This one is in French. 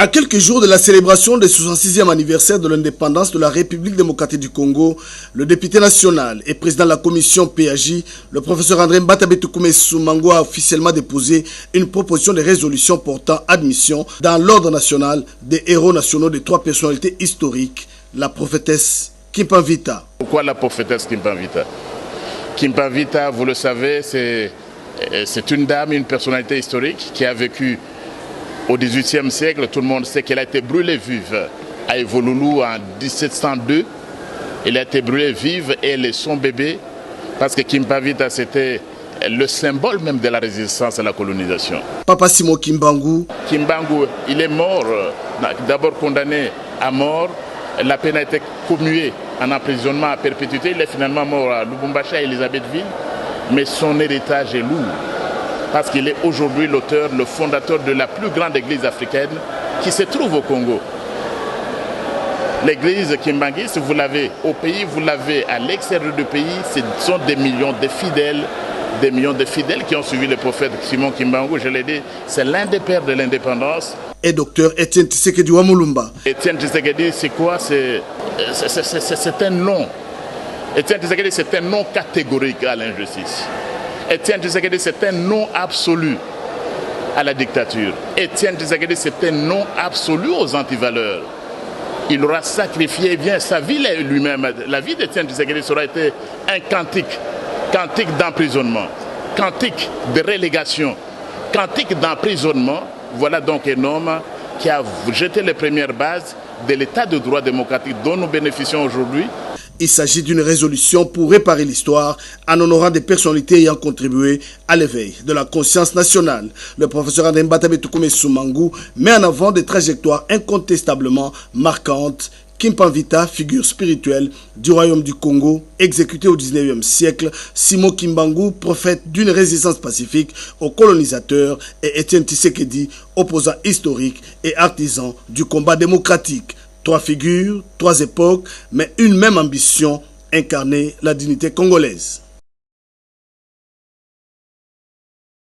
À quelques jours de la célébration du 66e anniversaire de l'indépendance de la République démocratique du Congo, le député national et président de la commission PAJ, le professeur André Mbatabe Soumango, a officiellement déposé une proposition de résolution portant admission dans l'ordre national des héros nationaux de 3 personnalités historiques, la prophétesse Kimpa Ngvita. Pourquoi la prophétesse Kimpa Ngvita? Kimpa Ngvita, vous le savez, c'est une dame, une personnalité historique qui a vécu au XVIIIe siècle. Tout le monde sait qu'elle a été brûlée vive à Evolulu en 1702. Elle a été brûlée vive et elle est son bébé, parce que Kimpa Ngvita, c'était le symbole même de la résistance à la colonisation. Papa Simon Kimbangu. Kimbangu, il est mort, d'abord condamné à mort. La peine a été commuée en emprisonnement à perpétuité. Il est finalement mort à Lubumbashi, à Elisabethville. Mais son héritage est lourd, parce qu'il est aujourd'hui l'auteur, le fondateur de la plus grande église africaine qui se trouve au Congo. L'église Kimbangu, si vous l'avez au pays, vous l'avez à l'extérieur du pays, ce sont des millions de fidèles qui ont suivi le prophète Simon Kimbangu. Je l'ai dit, c'est l'un des pères de l'indépendance. Et docteur Etienne Tshisekedi Wamulumba. Etienne Tshisekedi, c'est quoi? C'est un nom. Etienne Tshisekedi, c'est un nom catégorique à l'injustice. Etienne Tshisekedi, c'est un nom absolu à la dictature. Etienne Tshisekedi, c'est un nom absolu aux antivaleurs. Il aura sacrifié bien sa vie lui-même. La vie d'Etienne Tshisekedi aura été un cantique d'emprisonnement, cantique de relégation, cantique d'emprisonnement. Voilà donc un homme qui a jeté les premières bases de l'état de droit démocratique dont nous bénéficions aujourd'hui. Il s'agit d'une résolution pour réparer l'histoire en honorant des personnalités ayant contribué à l'éveil de la conscience nationale. Le professeur André Mbatabe Soumango met en avant des trajectoires incontestablement marquantes. Kimpa Ngvita, figure spirituelle du royaume du Congo, exécuté au 19e siècle, Simon Kimbangu, prophète d'une résistance pacifique aux colonisateurs, et Etienne Tshisekedi, opposant historique et artisan du combat démocratique. 3 figures, 3 époques, mais une même ambition, incarner la dignité congolaise.